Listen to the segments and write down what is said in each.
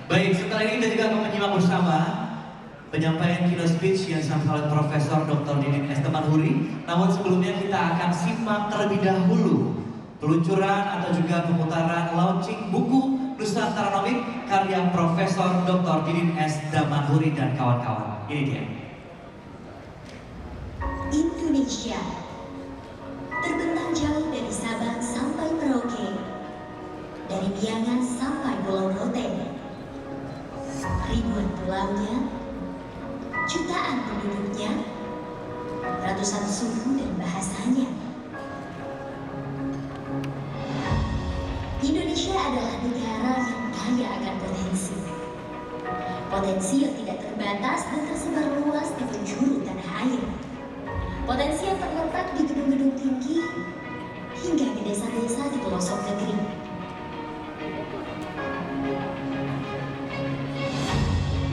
Baik, setelah ini kita juga akan menyimak bersama penyampaian keynote speech yang disampaikan oleh Profesor Dr. Didin S. Damanhuri. Namun sebelumnya kita akan simak terlebih dahulu peluncuran atau juga pemutaran launching buku Nusantaronomik karya Profesor Dr. Didin S. Damanhuri dan kawan-kawan. Ini dia. Indonesia terbentang jauh dari Sabang sampai Merauke, dari Biangan sampai Pulau Rote. Ribuan pulaunya, jutaan penduduknya, ratusan suku dan bahasanya. Indonesia adalah negara yang kaya akan potensi. Potensi yang tidak terbatas dan tersebar luas di penjuru tanah air. Potensi yang terletak di gedung-gedung tinggi hingga ke desa-desa di pelosok negeri.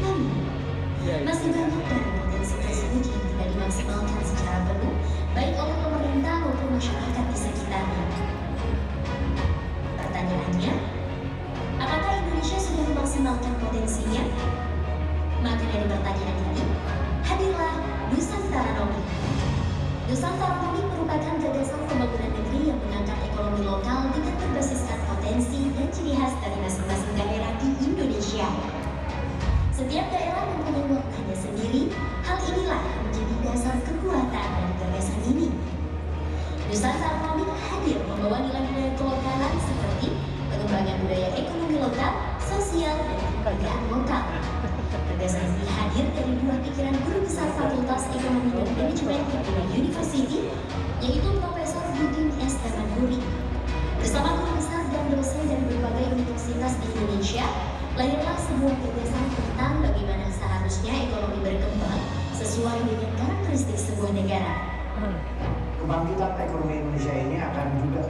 Namun, masih banyak dari potensi tersebut yang tidak dimaksimalkan secara penuh, baik oleh pemerintah maupun masyarakat di sekitarnya. Pertanyaannya, apakah Indonesia sudah memaksimalkan potensinya? Maka dari pertanyaan ini, hadirlah Nusantaronomik. Nusantaronomik merupakan gagasan pembangunan negeri yang mengangkat ekonomi lokal dengan berbasiskan potensi dan ciri khas dari masing-masing daerah di Indonesia. Setiap daerah mempunyai warnanya sendiri, hal inilah yang menjadi dasar kekuatan dari gagasan ini. Nusantaronomik hadir membawa nilai-nilai kelokalan seperti pengembangan budaya ekonomi lokal, sosial, dan kelembagaan lokal. Gagasan ini hadir dari buah pikiran guru besar Fakultas Ekonomi dan Manajemen Ipb University, yaitu Profesor Didin S. Damanhuri. Bersama guru besar dan dosen dari berbagai universitas di Indonesia, lahirlah sebuah gagasan tentang bagaimana seharusnya ekonomi berkembang sesuai dengan karakteristik sebuah negara. Kebangkitan ekonomi Indonesia ini akan juga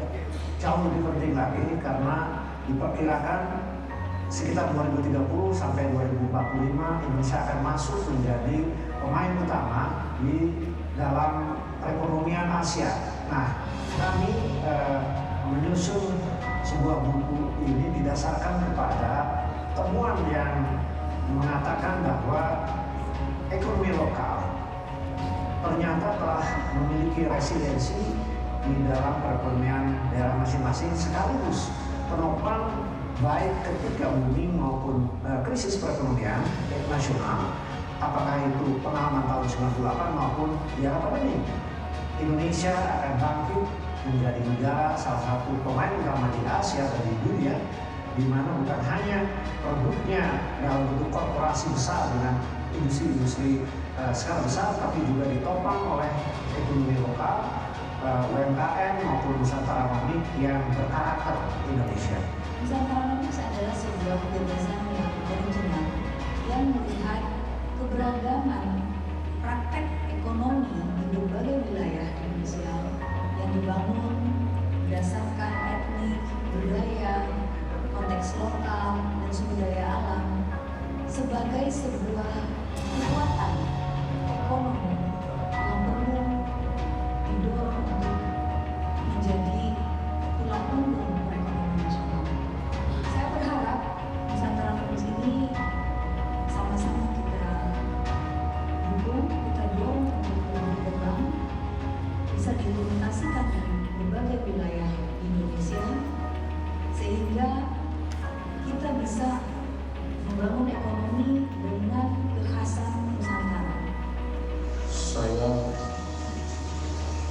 jauh lebih penting lagi karena diperkirakan sekitar 2030 sampai 2045 Indonesia akan masuk menjadi pemain utama di dalam perekonomian Asia. Nah, kami menyusun sebuah buku ini didasarkan kepada temuan yang mengatakan bahwa ekonomi lokal ternyata telah memiliki resiliensi di dalam perekonomian daerah masing-masing sekaligus penopang baik ketika booming maupun krisis perekonomian nasional, apakah itu pengalaman tahun 98 maupun di hadapan ini. Indonesia akan bangkit menjadi negara salah satu pemain utama di Asia dan di dunia, di mana bukan hanya produknya dalam bentuk korporasi besar dengan industri-industri skala besar, tapi juga ditopang oleh ekonomi lokal, UMKM maupun Nusantaronomik yang berkarakter Indonesia. Nusantaronomik adalah sebuah gagasan yang original yang melihat keberagaman praktek ekonomi di berbagai wilayah Indonesia yang dibangun berdasarkan etnik, budaya, konteks lokal, dan sumber daya alam sebagai sebuah kekuatan ekonomi yang perlu didorong untuk menjadi tulang punggung perekonomian nasional. Saya berharap Nusantaronomik ini sama-sama kita dukung, kita dorong untuk berkembang, bisa diimplementasikan di berbagai wilayah di Indonesia, sehingga kita bisa membangun ekonomi dengan kekhasan Nusantara. Saya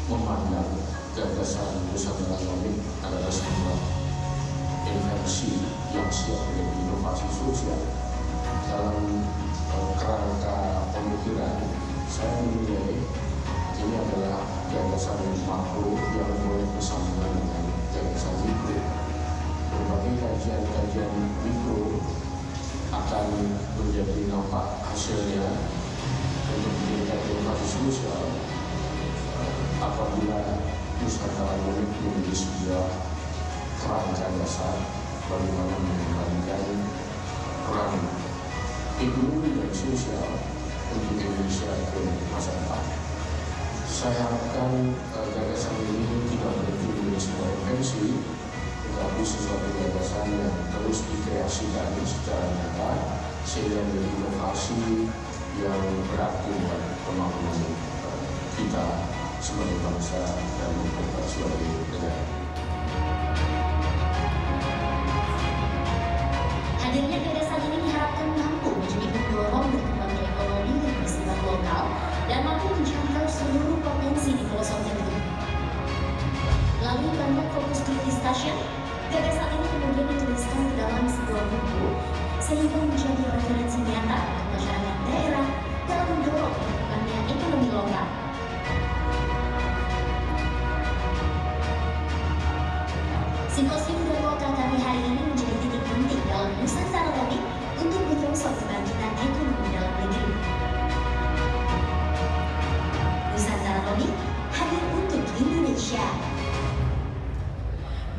memandang gagasan Nusantaronomik adalah sebuah invensi yang siap menjadi inovasi sosial. Dalam kerangka pemikiran, saya menilai ini adalah gagasan makro yang boleh bersambungan dengan gagasan mikro. Berbagai kajian-kajian mikro akan menjadi nampak hasilnya untuk menjadikan inovasi sosial apabila Nusantaronomik menjadi sebuah kerangka dasar bagaimana mengembangkan peran ekonomi dan sosial untuk Indonesia ke masa depan. Saya harapkan gagasan ini tidak berhenti menjadi sebuah invensi, tetapi sesuatu gagasan yang terus dikreasi aplikasikan secara nyata sehingga menjadi inovasi yang berarti buat pembangunan kita sebagai bangsa dan sebagai negara. Hadirnya gagasan ini diharapkan mampu menjadi pendorong berkembangnya ekonomi yang bersifat lokal dan mampu menjangkau seluruh potensi di pelosok negeri. Melalui banyak fokus di discussion, gagasan ini kemudian dituliskan ke dalam sebuah buku sehingga menjadi referensi nyata untuk masyarakat daerah dalam mendorong perkembangan ekonomi lokal. Simposium dan lokal kami hari ini menjadi titik penting dalam Nusantara Lobby untuk menyongsong kebangkitan ekonomi dalam negeri. Nusantara Lobby hadir untuk Indonesia.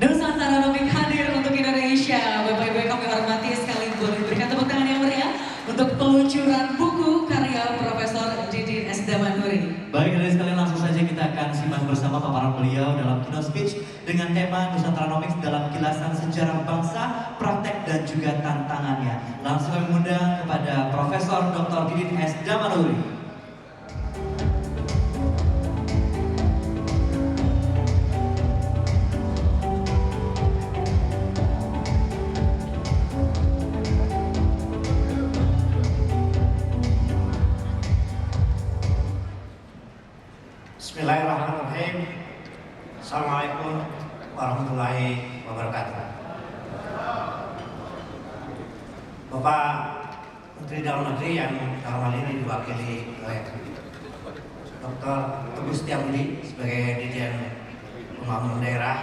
Nusantara Lobby hadir untuk Indonesia. Bapak Ibu yang kami hormati, sekali boleh berikan tepuk tangan yang meriah untuk peluncuran buku karya Profesor Didin S. Damanhuri. Baik, dari sekalian langsung saja kita akan simak bersama paparan beliau dalam keynote speech dengan tema Nusantaronomics dalam kilasan sejarah bangsa, praktek dan juga tantangannya. Langsung kami mengundang kepada Profesor Dr. Didin S. Damanhuri. Bismillahirrahmanirrahim. Assalamualaikum warahmatullahi wabarakatuh. Bapak Menteri Dalam Negeri yang dalam hal ini diwakili oleh Dr. Teguh Setiabudi sebagai Dirjen Pembangunan Daerah,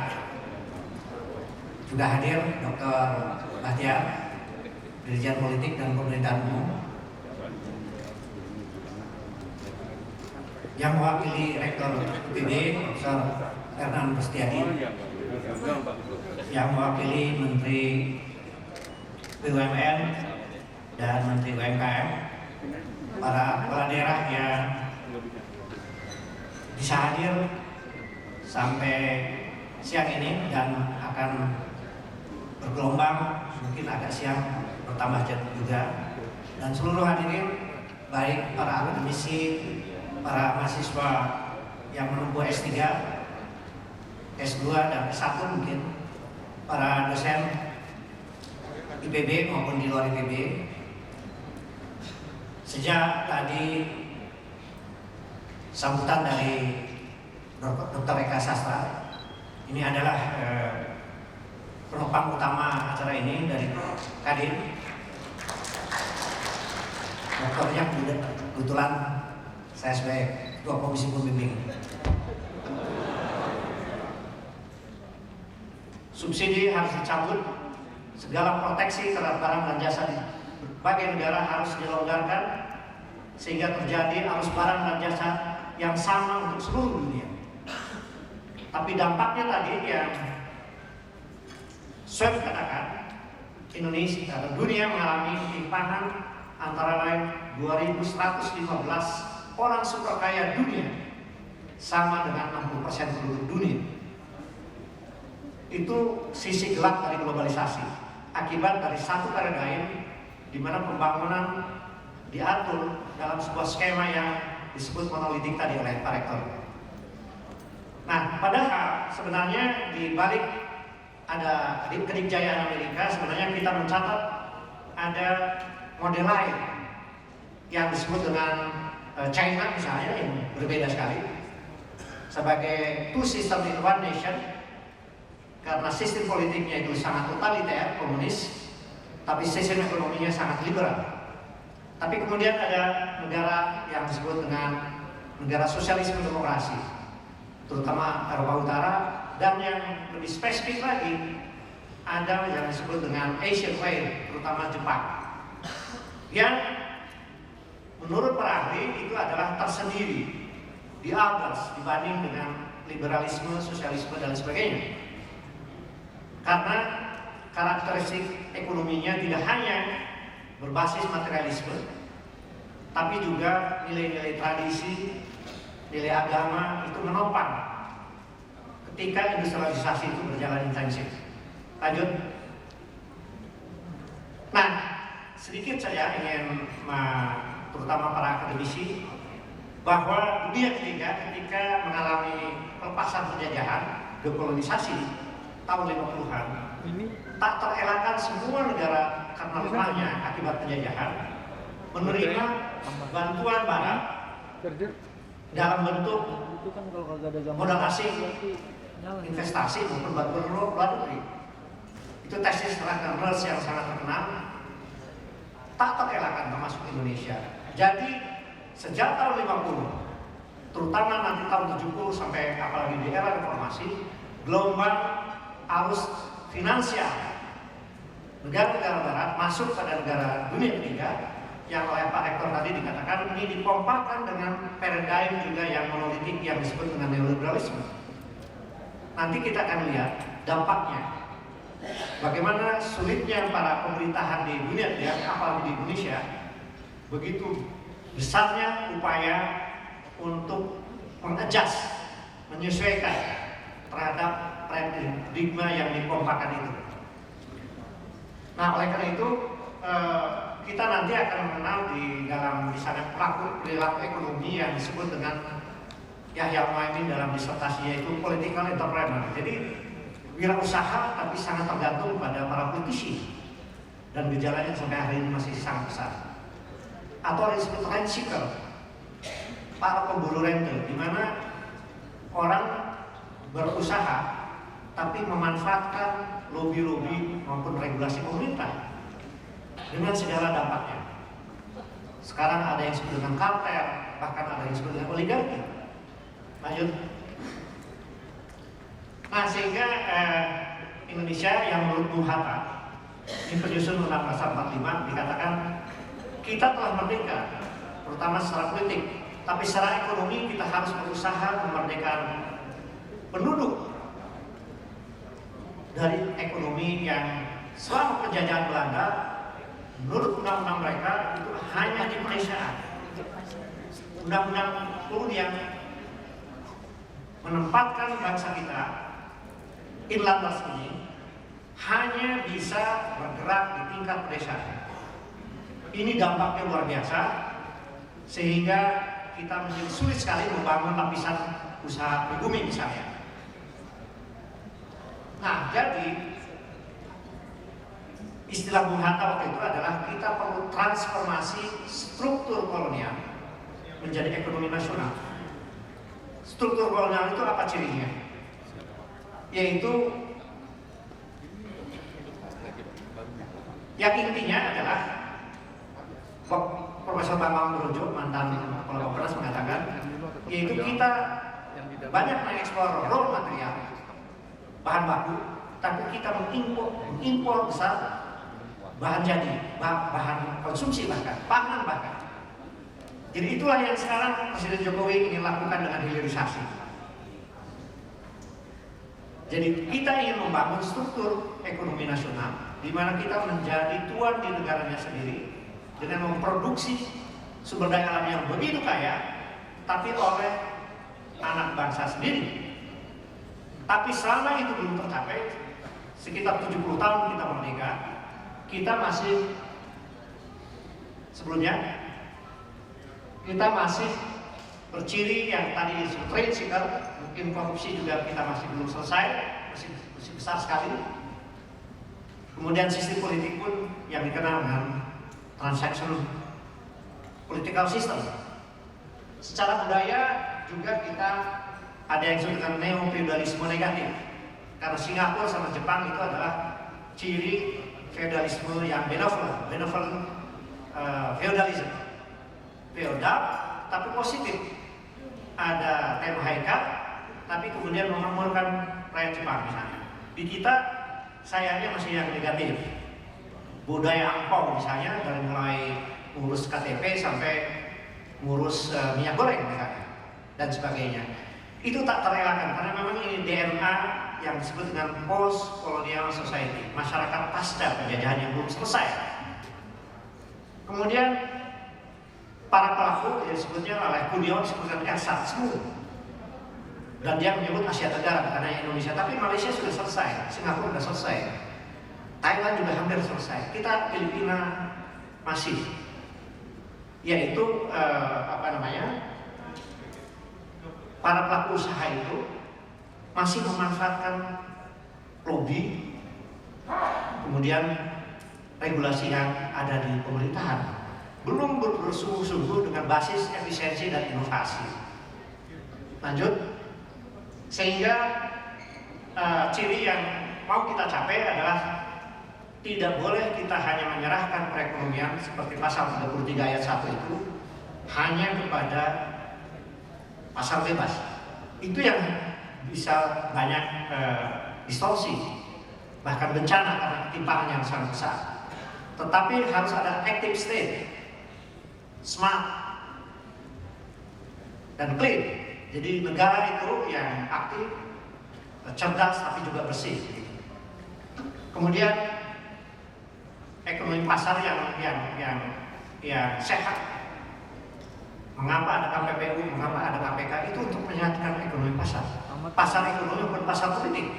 juga hadir Dr. Bahtiar, Dirjen Politik dan Pemerintahan Umum, yang mewakili Rektor UPB, Prof. Hernan Pustiadi, yang mewakili Menteri BUMN dan Menteri UMKM, para kepala daerah yang bisa hadir sampai siang ini dan akan bergelombang, mungkin agak siang bertambah juga, dan seluruh hadirin, baik para akademisi, para mahasiswa yang menempuh S3, S2 dan S1 mungkin, para dosen IPB maupun di luar IPB. Sejak tadi sambutan dari Dr. Eka Sastra, ini adalah penopang utama acara ini dari Kadin. Dokternya kebetulan saya sebagai Ketua Komisi Pembimbing. Subsidi harus dicabut, segala proteksi terhadap barang dan jasa di berbagai negara harus dilonggarkan sehingga terjadi arus barang dan jasa yang sama untuk seluruh dunia. Tapi dampaknya tadi yang Swab katakan, Indonesia atau dunia mengalami ketimpangan antara lain 2.115 orang super kaya dunia sama dengan 60% penduduk dunia. Itu sisi gelap dari globalisasi, akibat dari satu paradigma di mana pembangunan diatur dalam sebuah skema yang disebut monolitik tadi oleh Pak Rektor. Nah, padahal sebenarnya di balik ada kenikcayaan Amerika, sebenarnya kita mencatat ada model lain yang disebut dengan China misalnya, yang berbeda sekali, sebagai two system in one nation, karena sistem politiknya itu sangat totaliter, komunis, tapi sistem ekonominya sangat liberal. Tapi kemudian ada negara yang disebut dengan negara sosialisme demokrasi, terutama Eropa Utara, dan yang lebih spesifik lagi ada yang disebut dengan Asian Way, terutama Jepang, yang menurut para ahli itu adalah tersendiri, di others, dibanding dengan liberalisme, sosialisme dan sebagainya. Karena karakteristik ekonominya tidak hanya berbasis materialisme, tapi juga nilai-nilai tradisi, nilai agama itu menopang ketika industrialisasi itu berjalan intensif. Lanjut. sedikit saya ingin terutama para akademisi bahwa dunia ketiga ketika mengalami pelepasan penjajahan, dekolonisasi tahun 50-an, tak terelakkan semua negara karena lemahnya akibat penjajahan menerima bantuan barat dalam bentuk modal asing, investasi maupun bantuan luar negeri. Itu tesis Rutgers yang sangat terkenal, tak terelakkan termasuk Indonesia. Jadi sejak tahun 50, terutama nanti tahun 70 sampai apalagi di era reformasi, gelombang arus finansial negara-negara barat masuk pada negara dunia ketiga yang oleh Pak Rektor tadi dikatakan ini dipompakan dengan paradigm juga yang monolitik yang disebut dengan neoliberalisme. Nanti kita akan lihat dampaknya. Bagaimana sulitnya para pemerintahan di dunia ketiga, apalagi di Indonesia, begitu besarnya upaya untuk mengadjust, menyesuaikan terhadap paradigma yang dipompakan itu. Nah, oleh karena itu kita nanti akan mengenal di dalam misalnya perilaku ekonomi yang disebut dengan Yahya Muaimin dalam disertasinya itu political entrepreneur. Jadi wirausaha tapi sangat tergantung pada para politisi dan gejalanya sampai hari ini masih sangat besar. Atau yang disebut rent seeker, para pemburu rente, di mana orang berusaha tapi memanfaatkan lobby-lobby maupun regulasi pemerintah dengan segala dampaknya. Sekarang ada yang disebut dengan kartel, bahkan ada yang disebut dengan oligarki. Lanjut. Nah, sehingga Indonesia yang menurut Bung Hatta di penyusun Undang-Undang Dasar 45 dikatakan kita telah merdeka, terutama secara politik, tapi secara ekonomi kita harus berusaha memerdekakan penduduk dari ekonomi yang selama penjajahan Belanda menurut undang-undang mereka itu hanya di pedesaan. Undang-undang pun yang menempatkan bangsa kita inlanders ini hanya bisa bergerak di tingkat pedesaan. Ini dampaknya luar biasa sehingga kita menjadi sulit sekali membangun lapisan usaha pribumi misalnya. Nah, jadi istilah Bung Hatta waktu itu adalah kita perlu transformasi struktur kolonial menjadi ekonomi nasional. Struktur kolonial itu apa cirinya? Yaitu yang intinya adalah Profesor Bambang Brojo, mantan Kepala Bappenas mengatakan, yaitu kita banyak mengeksplor raw material, bahan baku, tapi kita mengimpor besar bahan jadi, bahan konsumsi bahkan, pangan bahkan. Jadi itulah yang sekarang Presiden Jokowi ingin lakukan dengan hilirisasi. Jadi kita ingin membangun struktur ekonomi nasional, di mana kita menjadi tuan di negaranya sendiri dengan memproduksi sumber daya alam yang begitu kaya, tapi oleh anak bangsa sendiri. Tapi selama itu belum tercapai, sekitar 70 tahun kita merdeka, kita masih sebelumnya kita masih berciri yang tadi disebut trade seeker, mungkin korupsi juga kita masih belum selesai, masih besar sekali. Kemudian sistem politik pun yang dikenal dengan transaction political system. Secara budaya juga kita ada yang disebut dengan neo-feudalisme negatif. Karena Singapura sama Jepang itu adalah ciri feudalisme yang benevolent feudalism. Feodal tapi positif. Ada tema hakikat tapi kemudian memakmurkan rakyat Jepang misalnya. Di kita sayangnya masih yang negatif. Budaya angpau misalnya dari mulai ngurus KTP sampai ngurus minyak goreng misalnya dan sebagainya. Itu tak terelakkan karena memang ini DNA yang disebut dengan post colonial society, masyarakat pasca penjajahan yang belum selesai. Kemudian para pelaku yang disebutnya oleh Kudion disebutkan ersatz, dan dia menyebut Asia Tenggara karena Indonesia, tapi Malaysia sudah selesai, Singapura sudah selesai, Thailand juga hampir selesai. Kita Filipina masif, yaitu para pelaku usaha itu masih memanfaatkan lobby, kemudian regulasi yang ada di pemerintahan, belum bersungguh-sungguh dengan basis efisiensi dan inovasi. Lanjut, sehingga ciri yang mau kita capai adalah tidak boleh kita hanya menyerahkan perekonomian seperti pasal 33 ayat 1 itu hanya kepada pasar bebas. Itu yang bisa banyak distorsi, bahkan bencana karena ketimpangan yang sangat besar. Tetapi harus ada active state, smart, dan clean. Jadi negara itu yang aktif, cerdas tapi juga bersih. Kemudian ekonomi pasar yang sehat. Mengapa ada KPPU, mengapa ada KPK, itu untuk menyatukan ekonomi pasar. Pasar ekonomi bukan pasar politik.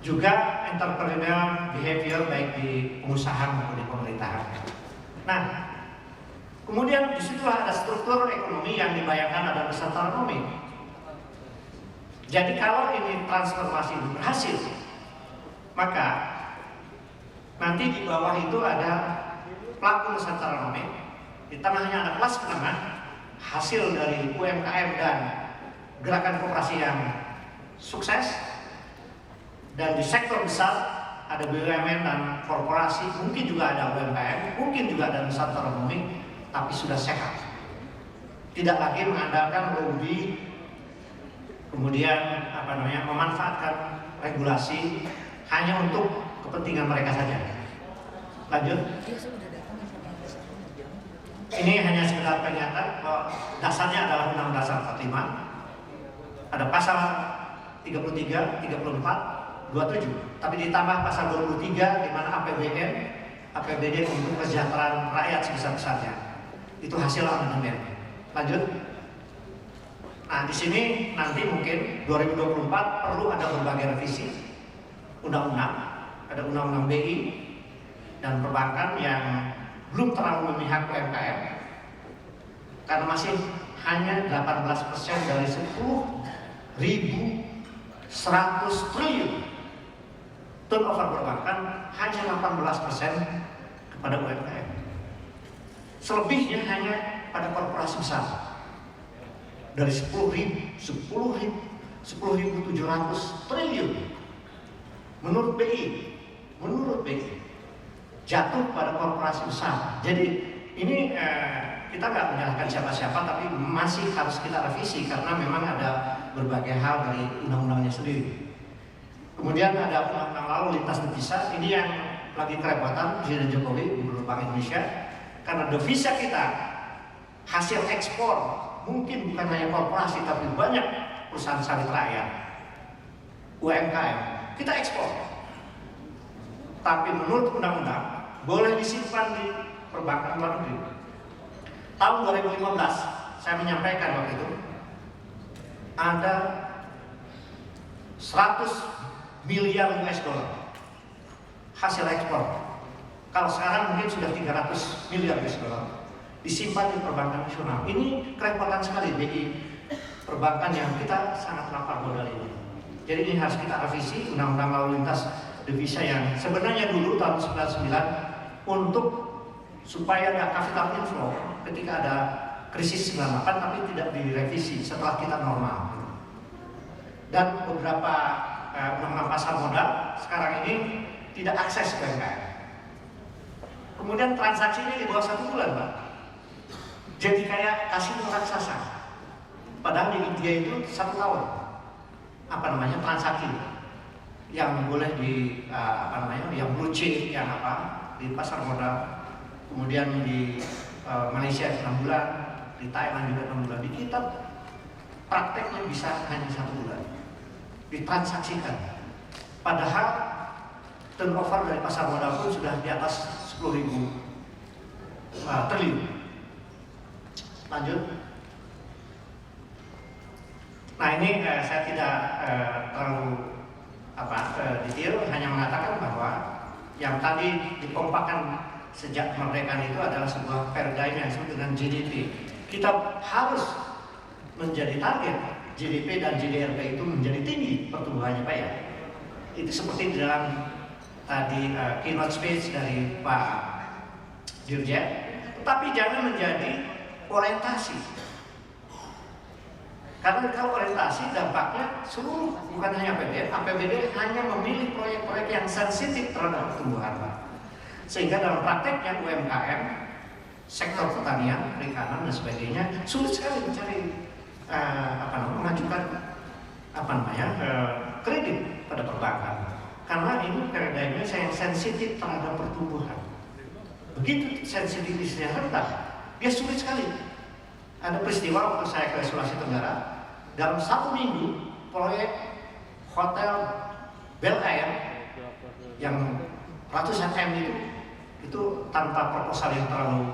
Juga entrepreneurial behavior baik di pengusaha maupun di pemerintahan. Nah, kemudian disitulah ada struktur ekonomi yang dibayangkan ada Nusantara Nomik. Jadi kalau ini transformasi itu berhasil, maka nanti di bawah itu ada pelaku Nusantara Nomik, di tengahnya ada kelas menengah, hasil dari UMKM dan gerakan koperasi yang sukses, dan di sektor besar ada BUMN dan korporasi, mungkin juga ada UMKM, mungkin juga ada Nusantara Nomik, tapi sudah sehat. Tidak lagi mengandalkan lobby, kemudian memanfaatkan regulasi hanya untuk kepentingan mereka saja. Lanjut. Ini hanya sekedar peringatan bahwa dasarnya adalah Undang-Undang Dasar 45. Ada pasal 33, 34, 27. Tapi ditambah pasal 23 di mana APBN, APBD untuk kesejahteraan rakyat sebesar-besarnya. Itu hasil amandemen. Lanjut. Nah, di sini nanti mungkin 2024 perlu ada berbagai revisi undang-undang, ada undang-undang BI dan perbankan yang belum terlalu memihak UMKM karena masih hanya 18% dari 10.100 triliun turnover perbankan, hanya 18% kepada UMKM. Selebihnya hanya pada korporasi besar. Dari 10.700 triliun menurut BI jatuh pada korporasi besar. Jadi ini kita nggak menyalahkan siapa-siapa, tapi masih harus kita revisi karena memang ada berbagai hal dari undang-undangnya sendiri. Kemudian ada undang-undang lalu lintas devisa, ini yang lagi kerepotan Presiden Jokowi, Gubernur Bank Indonesia, karena devisa kita hasil ekspor mungkin bukan hanya korporasi tapi banyak perusahaan sawit rakyat, UMKM, kita ekspor. Tapi menurut undang-undang boleh disimpan di perbankan luar negeri. Tahun 2015 saya menyampaikan waktu itu ada 100 miliar US dollar hasil ekspor. Kalau sekarang mungkin sudah 300 miliar US dollar disimpan di perbankan nasional. Ini kerepotan sekali bagi perbankan yang kita sangat lapar modal ini. Jadi ini harus kita revisi undang-undang lalu lintas devisa yang sebenarnya dulu tahun 99 untuk supaya ada capital inflow ketika ada krisis 98, tapi tidak direvisi setelah kita normal. Dan beberapa undang-undang pasar modal sekarang ini tidak akses ke UMKM. Kemudian transaksi ini di bawah 1 bulan, Pak. Jadi kayak kasino raksasa. Padahal di India itu 1 tahun. Transaksi yang boleh di yang blue chip, yang di pasar modal. Kemudian di Malaysia 6 bulan, di Thailand juga 6 bulan. Di kita prakteknya bisa hanya 1 bulan ditransaksikan. Padahal turnover dari pasar modal pun sudah di atas 10.000 triliun. Lanjut. Nah ini saya tidak terlalu detail, hanya mengatakan bahwa yang tadi dikompakkan sejak kemerdekaan itu adalah sebuah paradigm yang disebut dengan GDP. Kita harus menjadi target GDP dan GDRP itu menjadi tinggi pertumbuhannya Pak ya. Itu seperti di dalam tadi keynote speech dari Pak Dirjen, tetapi jangan menjadi orientasi. Karena kalau orientasi dampaknya seluruh, bukan hanya APBD hanya memilih proyek-proyek yang sensitif terhadap pertumbuhan Pak. Sehingga dalam prakteknya UMKM, sektor pertanian, perikanan dan sebagainya sulit sekali mencari mengajukan kredit pada perbankan. Karena ini paradigmnya yang sensitif terhadap pertumbuhan. Begitu sensitivitasnya rendah, dia sulit sekali. Ada peristiwa waktu saya ke Sulawesi Tenggara, dalam 1 minggu proyek hotel Bel Air yang ratusan M itu tanpa proposal yang terlalu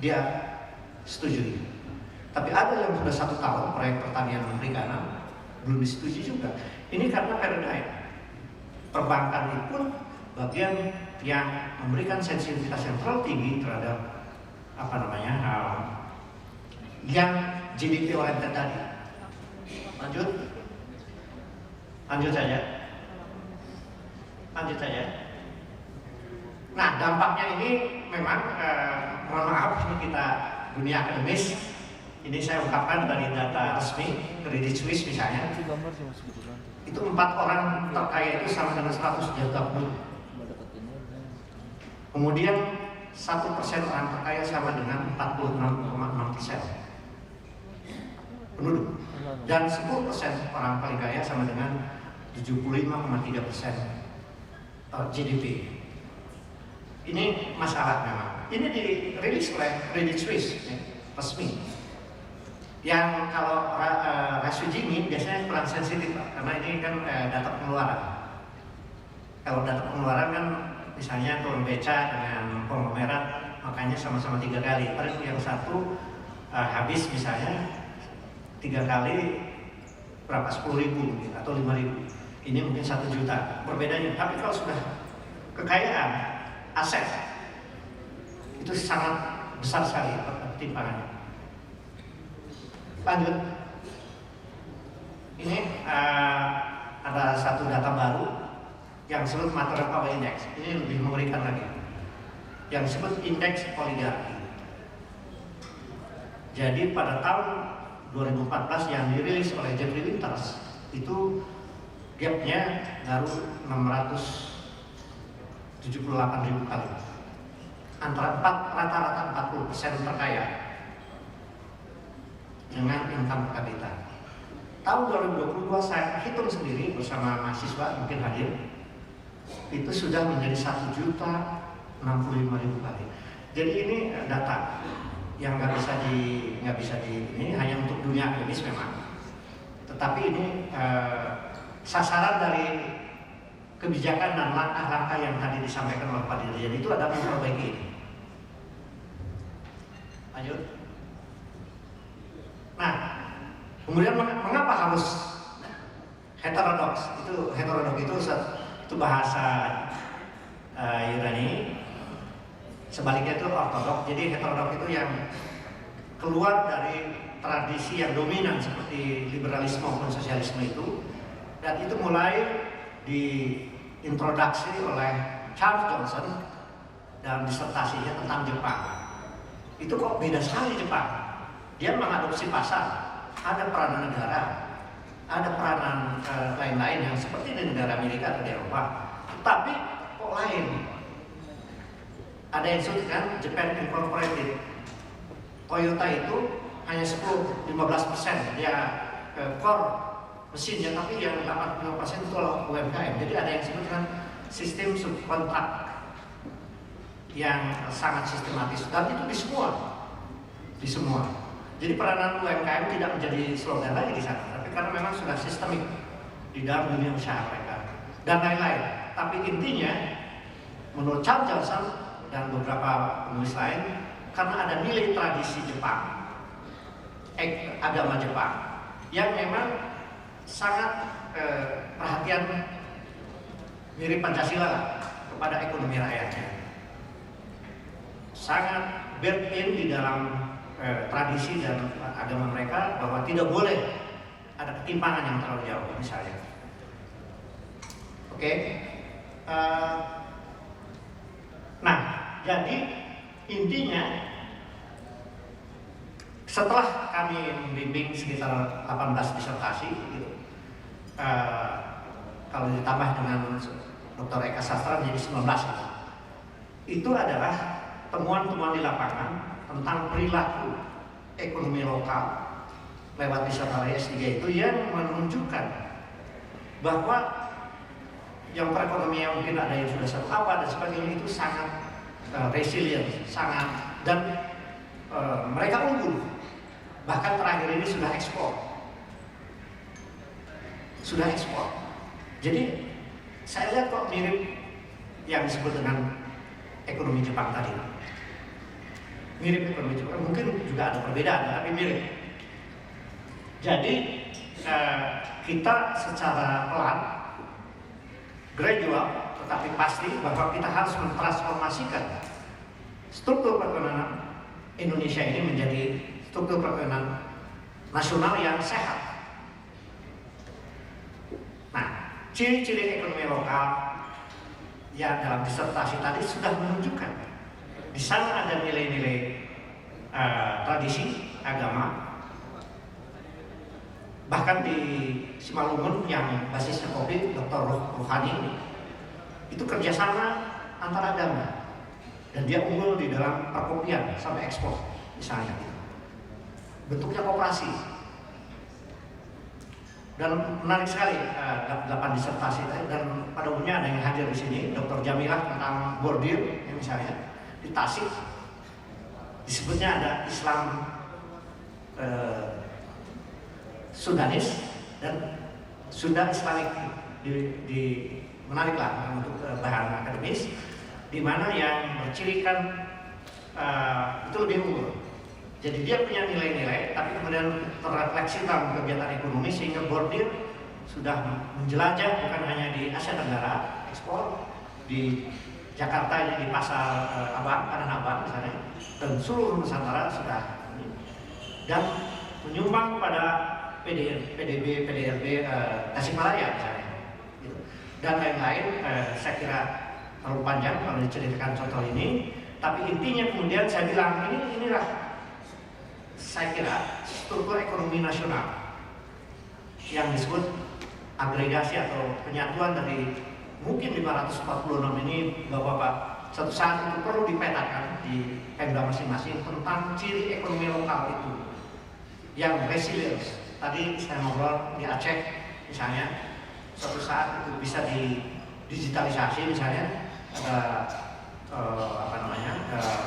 dia setujui. Tapi ada yang sudah 1 tahun proyek pertanian dan perikanan belum disetujui juga. Ini karena paradigm perbankan pun bagian yang memberikan sensitivitas yang terlalu tinggi terhadap yang GDP oriented tadi. Lanjut saja. Nah, dampaknya ini memang mohon maaf ini kita dunia akademis. Ini saya ungkapkan dari data resmi Credit Suisse misalnya. Itu 4 orang terkaya itu sama dengan 100 juta penduduk. Kemudian 1% orang terkaya sama dengan 46,6% penduduk. Dan 10% orang paling kaya sama dengan 75,3% GDP. Ini masalah memang. Ini dirilis oleh Credit Suisse resmi. Yang kalau rasio Gini biasanya kurang sensitif Pak, karena ini kan data pengeluaran. Kalau data pengeluaran kan misalnya tukang beca dengan konglomerat makanya sama-sama 3 kali. Terus yang satu habis misalnya 3 kali berapa 10.000 gitu, atau 5.000. Ini mungkin 1 juta perbedaannya. Tapi kalau sudah kekayaan aset itu sangat besar sekali timpangannya. Lanjut. Ini ada satu data baru yang disebut Material Power Index. Ini lebih mengerikan lagi. Yang disebut indeks oligarki. Jadi pada tahun 2014 yang dirilis oleh Jeffrey Winters itu gapnya baru 678.000 kali. Antara rata-rata 40% terkaya dengan income per kapita. Tahun 2022 saya hitung sendiri bersama mahasiswa mungkin hadir, itu sudah menjadi 1.065.000 kali. Jadi ini data yang nggak bisa ini hanya untuk dunia akademis memang. Tetapi ini sasaran dari kebijakan dan langkah-langkah yang tadi disampaikan oleh Pak Dirjen itu adalah memperbaiki ini. Lanjut. Nah, kemudian mengapa harus heterodoks? Itu bahasa Yunani. Sebaliknya itu ortodoks. Jadi heterodoks itu yang keluar dari tradisi yang dominan seperti liberalisme maupun sosialisme itu, dan itu mulai diintroduksi oleh Charles Johnson dalam disertasinya tentang Jepang. Itu kok beda sekali Jepang. Dia mengadopsi pasar, ada peranan negara, ada peranan lain-lain yang seperti di negara Amerika atau di Eropa. Tapi kok lain? Ada yang disebut kan Japan Incorporated. Toyota itu hanya 10-15% dia core mesinnya, tapi yang 85% itu adalah UMKM. Jadi ada yang disebut kan sistem subkontrak yang sangat sistematis, dan itu di semua. Jadi peranan UMKM tidak menjadi slogan lagi di sana, tapi karena memang sudah sistemik di dalam dunia usaha mereka dan lain-lain. Tapi intinya, menurut Charles Johnson dan beberapa penulis lain, karena ada nilai tradisi Jepang, agama Jepang, yang memang sangat perhatian mirip Pancasila lah, kepada ekonomi rakyatnya. Sangat built-in di dalam tradisi dan agama mereka bahwa tidak boleh ada ketimpangan yang terlalu jauh misalnya. Oke. Nah, jadi intinya setelah kami membimbing sekitar 18 disertasi gitu, kalau ditambah dengan Dr. Eka Sastra menjadi 19 gitu. Itu adalah temuan-temuan di lapangan tentang perilaku ekonomi lokal lewat disertasi S3 itu yang menunjukkan bahwa yang perekonomian mungkin ada yang sudah satu apa dan sebagainya itu sangat resilient, sangat dan mereka unggul. Bahkan terakhir ini sudah ekspor. Jadi saya lihat kok mirip yang disebut dengan ekonomi Jepang tadi. Mirip ekonomi Jepang, mungkin juga ada perbedaan, tapi mirip. Jadi kita secara pelan, gradual, tetapi pasti bahwa kita harus mentransformasikan struktur perekonomian Indonesia ini menjadi struktur perekonomian nasional yang sehat. Nah, ciri-ciri ekonomi lokal yang dalam disertasi tadi sudah menunjukkan di sana ada nilai-nilai tradisi agama. Bahkan di Simalungun yang basisnya kopi, Dr. Rohani itu kerjasama antara agama dan dia unggul di dalam perkopian sampai ekspor misalnya. Bentuknya koperasi. Dan menarik sekali 8 disertasi tadi, dan pada umumnya ada yang hadir di sini, Dr. Jamilah tentang bordir ya misalnya di Tasik disebutnya ada Islam Sudanis dan Sunda Islamik di menariklah untuk bahan akademis, di mana yang bercirikan itu lebih unggul. Jadi dia punya nilai-nilai, tapi kemudian terrefleksi dalam kegiatan ekonomi sehingga bordir sudah menjelajah bukan hanya di Asia Tenggara, ekspor di Jakarta ini di pasar Abang, Tanah Abang misalnya, dan seluruh Nusantara sudah dan menyumbang pada PDB, Tasikmalaya misalnya, gitu. Dan lain-lain. Saya kira terlalu panjang kalau diceritakan contoh ini, tapi intinya kemudian saya bilang inilah saya kira struktur ekonomi nasional yang disebut agregasi atau penyatuan dari mungkin 546 ini, Bapak-Bapak, suatu saat itu perlu dipetakan di Pemda masing-masing tentang ciri ekonomi lokal itu yang resilience. Tadi saya ngobrol di Aceh misalnya, suatu saat itu bisa didigitalisasi misalnya, ada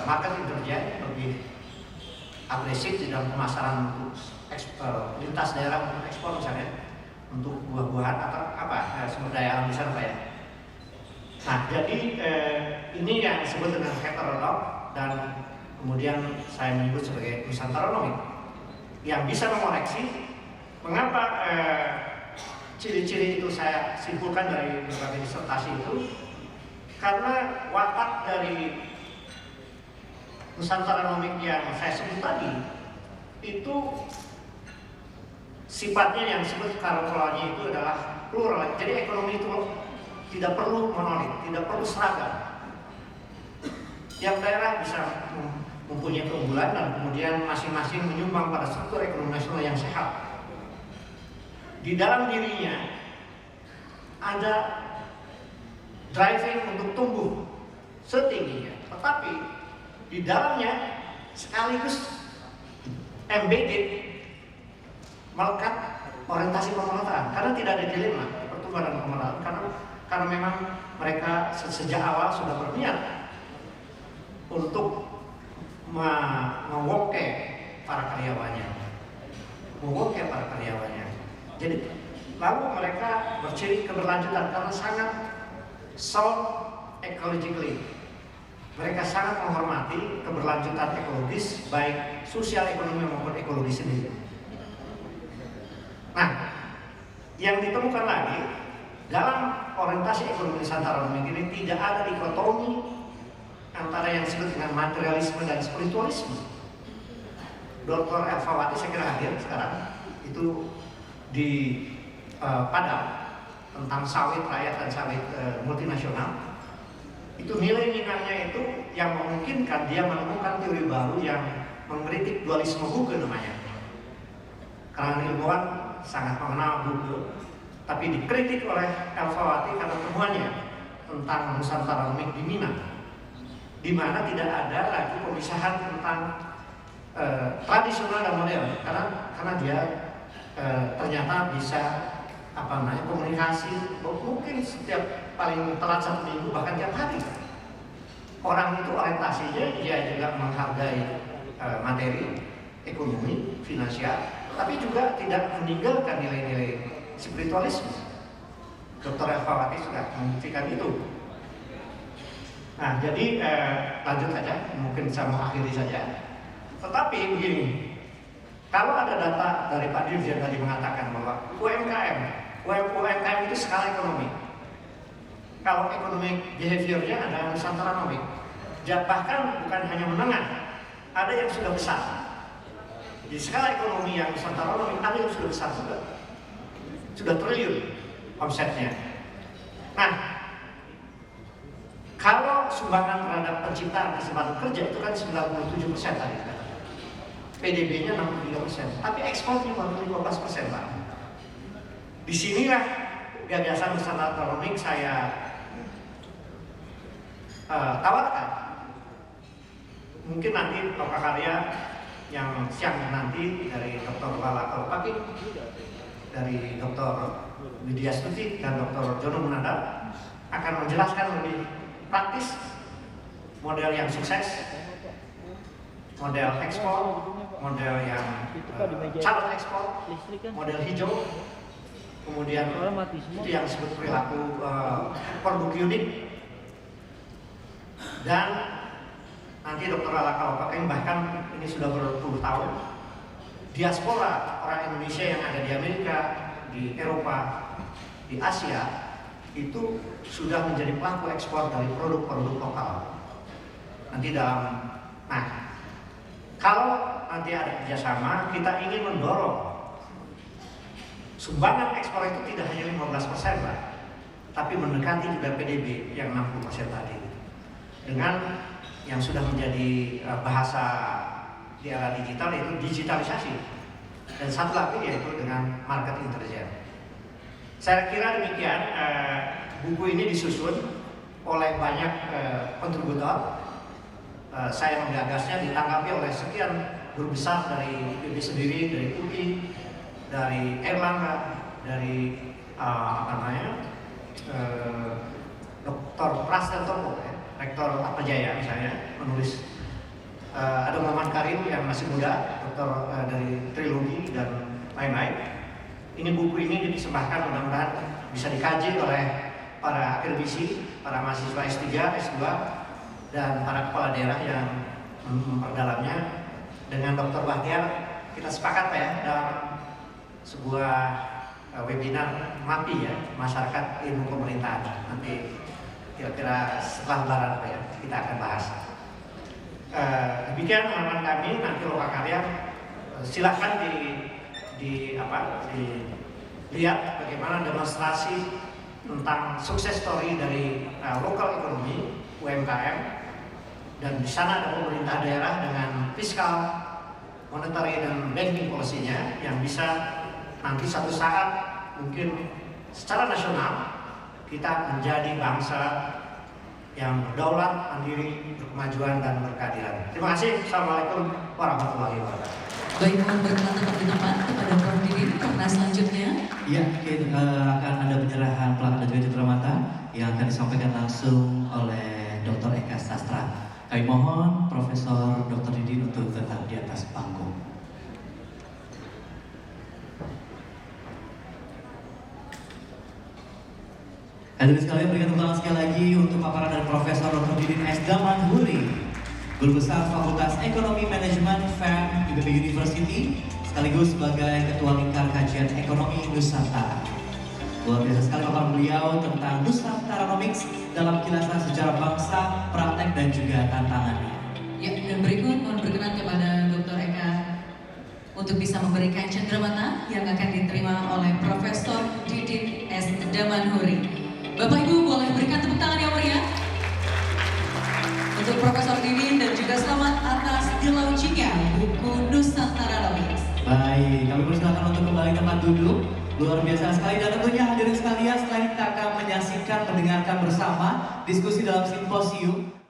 market intelijen lebih agresif di dalam pemasaran untuk lintas daerah untuk ekspor misalnya, untuk buah-buahan atau sumber daya alam di sana Pak ya. Nah, jadi ini yang disebut dengan heterodok dan kemudian saya menyebut sebagai nusantaronomi yang bisa mengoreksi mengapa ciri-ciri itu saya simpulkan dari berbagai disertasi itu, karena watak dari nusantaronomik yang saya sebut tadi itu sifatnya yang disebut karakternya itu adalah plural. Jadi ekonomi itu tidak perlu monolit, tidak perlu seragam. Tiap daerah bisa mempunyai keunggulan dan kemudian masing-masing menyumbang pada struktur ekonomi nasional yang sehat. Di dalam dirinya ada driving untuk tumbuh setingginya, tetapi di dalamnya sekaligus embedded melekat orientasi pemerintahan, karena tidak ada dilema pertumbuhan dan pemerintahan, karena memang mereka sejak awal sudah berniat untuk mengoke para karyawannya. Jadi lalu mereka berciri keberlanjutan karena sangat sound ecologically. Mereka sangat menghormati keberlanjutan ekologis baik sosial ekonomi maupun ekologi sendiri. Nah, yang ditemukan lagi dalam orientasi ekonomi Nusantara ini tidak ada dikotomi antara yang disebut dengan materialisme dan spiritualisme. Dr. Elfawati saya kira hadir sekarang itu di Padang tentang sawit rakyat dan sawit multinasional. Itu nilai-nilainya itu yang memungkinkan dia menemukan teori baru yang mengkritik dualisme Hugel namanya. Karena ilmuwan sangat mengenal Hugel, tapi dikritik oleh Elfawati karena temuannya tentang Nusantara di Minang, di mana tidak ada lagi pemisahan tentang tradisional dan modern, karena dia ternyata bisa komunikasi mungkin setiap paling telat 1 minggu bahkan tiap hari. Orang itu orientasinya dia juga menghargai materi, ekonomi, finansial, tapi juga tidak meninggalkan nilai-nilai spiritualisme. Dr. Elfawati sudah membuktikan itu. Nah, jadi lanjut saja, mungkin saya mau akhiri saja. Tetapi begini, kalau ada data dari Pak Dirjen tadi mengatakan bahwa UMKM itu skala ekonomi. Kalau ekonomi behaviornya ada Nusantaronomik. Bahkan bukan hanya menengah, ada yang sudah besar. Di skala ekonomi yang Nusantaronomik ada yang sudah besar juga. Sudah triliun omsetnya. Nah, kalau sumbangan terhadap penciptaan kesempatan kerja itu kan 97% tadi. PDB-nya 63%, tapi ekspornya baru 15%, Pak. Disinilah gagasan Nusantaronomik saya tawarkan. Mungkin nanti lokakarya yang siang nanti dari Dr. Lala Kalopaki, dari Dr. Widya Stuti dan Dr. Jono Munandar akan menjelaskan lebih praktis model yang sukses, model ekspor, model yang calon ekspor, model hijau, kemudian itu yang disebut perilaku produk unik, dan nanti Dr. Lala Kalopaki bahkan ini sudah berpuluh tahun diaspora orang Indonesia yang ada di Amerika, di Eropa, di Asia itu sudah menjadi pelaku ekspor dari produk-produk lokal. Nanti kalau nanti ada kerjasama, kita ingin mendorong sumbangan ekspor itu tidak hanya 15%, Pak, tapi mendekati juga PDB yang 60% tadi. Dengan yang sudah menjadi bahasa di era digital yaitu digitalisasi, dan satu lagi yaitu dengan market intelligence. Saya kira demikian. Buku ini disusun oleh banyak kontributor. Saya menggagasnya, ditanggapi oleh sekian guru besar dari IPB sendiri, dari UI, dari Erlangga, dari Dr. Prastanto, Rektor Atmajaya misalnya, menulis. Ada Muhammad Karim yang masih muda, dokter dari Trilogi dan lain-lain. Ini buku ini dipersembahkan, mudah-mudahan bisa dikaji oleh para akademisi, para mahasiswa S3, S2, dan para kepala daerah yang memperdalamnya. Dengan Dr. Bahtiar kita sepakat, Pak, ya, dalam sebuah webinar MAPI, ya, Masyarakat Ilmu Pemerintahan. Nanti kira-kira setelah Lebaran, Pak, ya, kita akan bahas. Demikian harapan kami. Nanti lokakarya silakan dilihat bagaimana demonstrasi tentang sukses story dari lokal ekonomi UMKM, dan di sana ada pemerintah daerah dengan fiskal, monetary dan banking policy-nya yang bisa nanti satu saat mungkin secara nasional kita menjadi bangsa yang berdaulat, mandiri, berkemajuan dan berkeadilan. Terima kasih. Assalamualaikum warahmatullahi wabarakatuh. Baik, mohon berkenan tetap di tempat kepada Prof. Didin. Karena selanjutnya Ya, akan ada penyerahan plakat dan juga cendramata yang akan disampaikan langsung oleh Dr. Eka Sastra. Kami mohon Profesor Dr. Didin untuk tetap di atas panggung. Hadirin sekalian, berikan tepuk tangan sekali lagi untuk paparan dari Profesor Dr. Didin S. Damanhuri, Guru Besar Fakultas Ekonomi Manajemen FEM IPB University, sekaligus sebagai Ketua Lingkar Kajian Ekonomi Nusantara. Luar biasa sekali paparan beliau tentang Nusantaronomics dalam kilasan sejarah bangsa, praktek dan juga tantangannya. Ya, dan berikut mohon berkenan kepada Dr. Eka untuk bisa memberikan cenderamata yang akan diterima oleh Profesor Didin S. Damanhuri. Bapak Ibu boleh berikan tepuk tangan yang meriah untuk Profesor Didin dan juga selamat atas dilaunchingnya buku Nusantaronomics. Baik, kami persilakan untuk kembali tempat duduk. Luar biasa sekali dan tentunya hadirin sekalian, setelah ini kita akan menyaksikan, mendengarkan bersama diskusi dalam simposium.